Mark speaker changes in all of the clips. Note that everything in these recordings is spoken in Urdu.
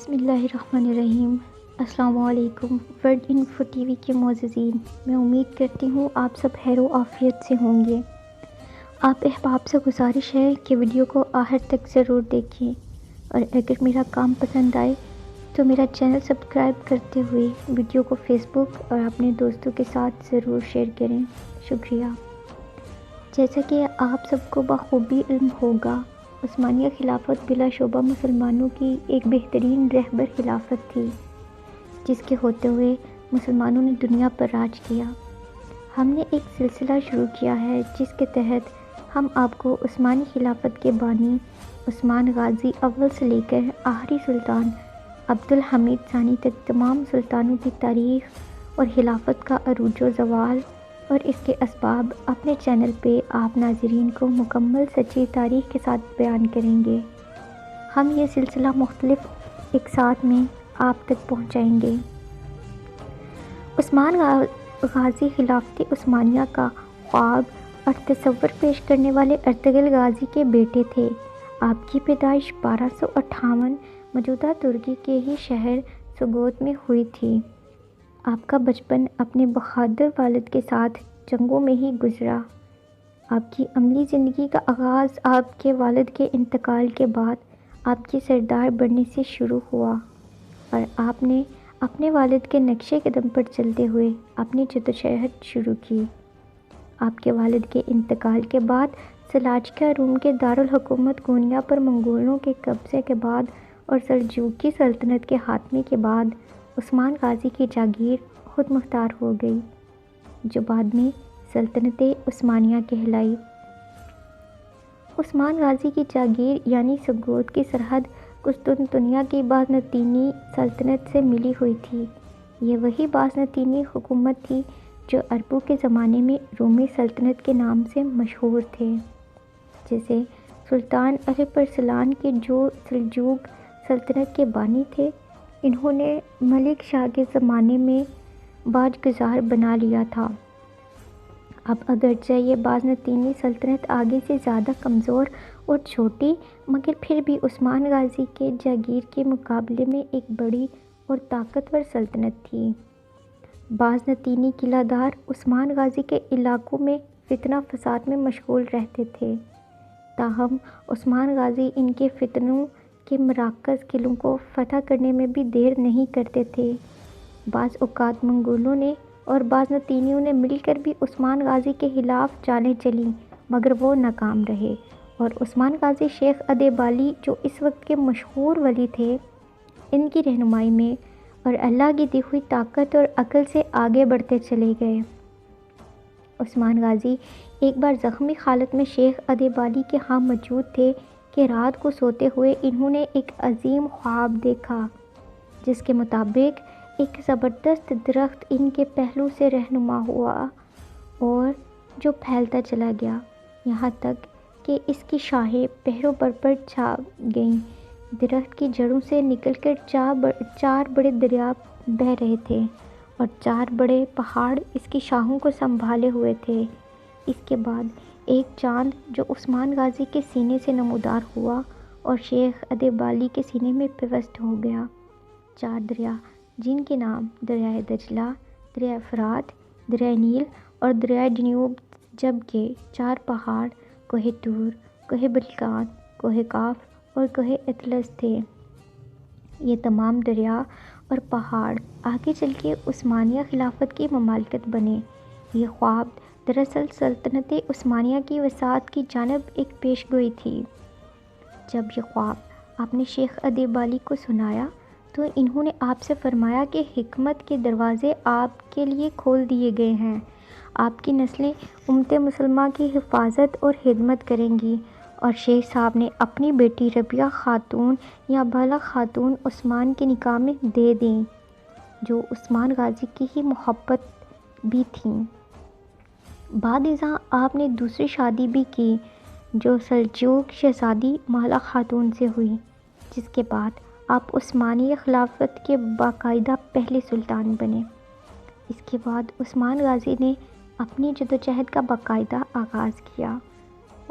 Speaker 1: بسم اللہ الرحمن الرحیم۔ السلام علیکم ورلڈ انفو ٹی وی کے معززین، میں امید کرتی ہوں آپ سب خیر و عافیت سے ہوں گے۔ آپ احباب سے گزارش ہے کہ ویڈیو کو آخر تک ضرور دیکھیں، اور اگر میرا کام پسند آئے تو میرا چینل سبسکرائب کرتے ہوئے ویڈیو کو فیس بک اور اپنے دوستوں کے ساتھ ضرور شیئر کریں۔ شکریہ۔ جیسا کہ آپ سب کو بخوبی علم ہوگا، عثمانیہ خلافت بلا شبہ مسلمانوں کی ایک بہترین رہبر خلافت تھی، جس کے ہوتے ہوئے مسلمانوں نے دنیا پر راج کیا۔ ہم نے ایک سلسلہ شروع کیا ہے جس کے تحت ہم آپ کو عثمانی خلافت کے بانی عثمان غازی اول سے لے کر آخری سلطان عبدالحمید ثانی تک تمام سلطانوں کی تاریخ اور خلافت کا عروج و زوال اور اس کے اسباب اپنے چینل پہ آپ ناظرین کو مکمل سچی تاریخ کے ساتھ بیان کریں گے۔ ہم یہ سلسلہ مختلف اقساط میں آپ تک پہنچائیں گے۔ عثمان غازی خلافت عثمانیہ کا خواب اور تصور پیش کرنے والے ارطغرل غازی کے بیٹے تھے۔ آپ کی پیدائش 1258 موجودہ ترکی کے ہی شہر سوگوت میں ہوئی تھی۔ آپ کا بچپن اپنے بہادر والد کے ساتھ جنگوں میں ہی گزرا۔ آپ کی عملی زندگی کا آغاز آپ کے والد کے انتقال کے بعد آپ کے سردار بننے سے شروع ہوا، اور آپ نے اپنے والد کے نقشے قدم پر چلتے ہوئے اپنی جدوجہد شروع کی۔ آپ کے والد کے انتقال کے بعد سلاجقہ روم کے دارالحکومت کونیا پر منگولوں کے قبضے کے بعد اور سلجوقی سلطنت کے خاتمے کے بعد عثمان غازی کی جاگیر خود مختار ہو گئی، جو بعد میں سلطنت عثمانیہ کہلائی۔ عثمان غازی کی جاگیر یعنی سوگوت کی سرحد قسطنطنیہ کی بازنطینی سلطنت سے ملی ہوئی تھی۔ یہ وہی بازنطینی حکومت تھی جو عربوں کے زمانے میں رومی سلطنت کے نام سے مشہور تھے، جیسے سلطان عرب ارسلان کے جو سلجوق سلطنت کے بانی تھے۔ انہوں نے ملک شاہ کے زمانے میں باج گزار بنا لیا تھا۔ اب اگرچہ یہ بازنطینی سلطنت آگے سے زیادہ کمزور اور چھوٹی، مگر پھر بھی عثمان غازی کے جاگیر کے مقابلے میں ایک بڑی اور طاقتور سلطنت تھی۔ بازنطینی قلعہ دار عثمان غازی کے علاقوں میں فتنہ فساد میں مشغول رہتے تھے، تاہم عثمان غازی ان کے فتنوں کے مراکز قلعوں کو فتح کرنے میں بھی دیر نہیں کرتے تھے۔ بعض اوقات منگولوں نے اور بازنطینیوں نے مل کر بھی عثمان غازی کے خلاف چالیں چلیں، مگر وہ ناکام رہے، اور عثمان غازی شیخ ادیبالی جو اس وقت کے مشہور ولی تھے، ان کی رہنمائی میں اور اللہ کی دی ہوئی طاقت اور عقل سے آگے بڑھتے چلے گئے۔ عثمان غازی ایک بار زخمی حالت میں شیخ ادیبالی کے ہاں موجود تھے کہ رات کو سوتے ہوئے انہوں نے ایک عظیم خواب دیکھا، جس کے مطابق ایک زبردست درخت ان کے پہلو سے رہنما ہوا اور جو پھیلتا چلا گیا، یہاں تک کہ اس کی شاخیں پہروں پر چھا گئیں۔ درخت کی جڑوں سے نکل کر چار بڑے دریا بہہ رہے تھے، اور 4 بڑے پہاڑ اس کی شاخوں کو سنبھالے ہوئے تھے۔ اس کے بعد ایک چاند جو عثمان غازی کے سینے سے نمودار ہوا اور شیخ ادیبالی کے سینے میں پیوست ہو گیا۔ 4 دریا جن کے نام دریائے دجلہ، دریائے فرات، دریائے نیل اور دریائے ڈنیوب، جبکہ 4 پہاڑ کوہ طور، کوہ بلقان، کوہ قاف اور کوہ اطلس تھے۔ یہ تمام دریا اور پہاڑ آگے چل کے عثمانیہ خلافت کی مملکت بنے۔ یہ خواب دراصل سلطنت عثمانیہ کی وسعت کی جانب ایک پیش گوئی تھی۔ جب یہ خواب آپ نے شیخ ادیبالی کو سنایا تو انہوں نے آپ سے فرمایا کہ حکمت کے دروازے آپ کے لیے کھول دیے گئے ہیں، آپ کی نسلیں امت مسلمہ کی حفاظت اور خدمت کریں گی، اور شیخ صاحب نے اپنی بیٹی ربیہ خاتون یا بالا خاتون عثمان کے نکاح میں دے دیں، جو عثمان غازی کی ہی محبت بھی تھیں۔ بعد ازاں آپ نے دوسری شادی بھی کی، جو سلجوق شہزادی مالا خاتون سے ہوئی، جس کے بعد آپ عثمانی خلافت کے باقاعدہ پہلے سلطان بنے۔ اس کے بعد عثمان غازی نے اپنی جدوجہد کا باقاعدہ آغاز کیا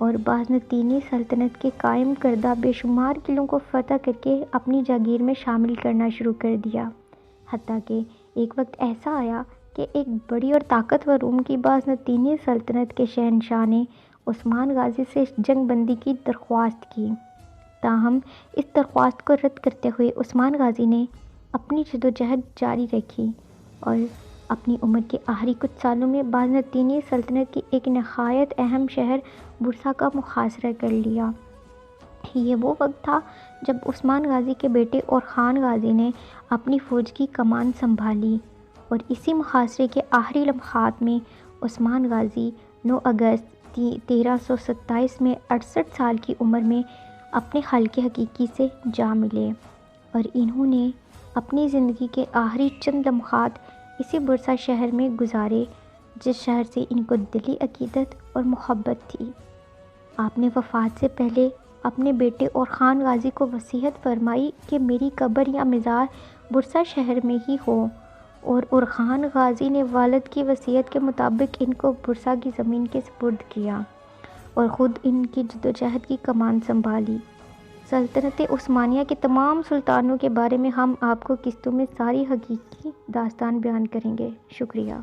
Speaker 1: اور بازنطینی سلطنت کے قائم کردہ بے شمار قلعوں کو فتح کر کے اپنی جاگیر میں شامل کرنا شروع کر دیا، حتیٰ کہ ایک وقت ایسا آیا کہ ایک بڑی اور طاقتور روم کی بازنطینی سلطنت کے شہنشاہ نے عثمان غازی سے جنگ بندی کی درخواست کی۔ تاہم اس درخواست کو رد کرتے ہوئے عثمان غازی نے اپنی جدوجہد جاری رکھی اور اپنی عمر کے آخری کچھ سالوں میں بازنطینی سلطنت کے ایک نہایت اہم شہر برسا کا محاصرہ کر لیا۔ یہ وہ وقت تھا جب عثمان غازی کے بیٹے اورخان غازی نے اپنی فوج کی کمان سنبھالی، اور اسی محاصرے کے آخری لمحات میں عثمان غازی 9 اگست 1327 میں 68 سال کی عمر میں اپنے خالق حقیقی سے جا ملے، اور انہوں نے اپنی زندگی کے آخری چند لمحات اسی برسا شہر میں گزارے جس شہر سے ان کو دلی عقیدت اور محبت تھی۔ آپ نے وفات سے پہلے اپنے بیٹے اورخان غازی کو وصیت فرمائی کہ میری قبر یا مزار برسا شہر میں ہی ہو، اور اورخان غازی نے والد کی وصیت کے مطابق ان کو برسا کی زمین کے سپرد کیا اور خود ان کی جدوجہد کی کمان سنبھالی۔ سلطنت عثمانیہ کے تمام سلطانوں کے بارے میں ہم آپ کو قسطوں میں ساری حقیقی داستان بیان کریں گے۔ شکریہ۔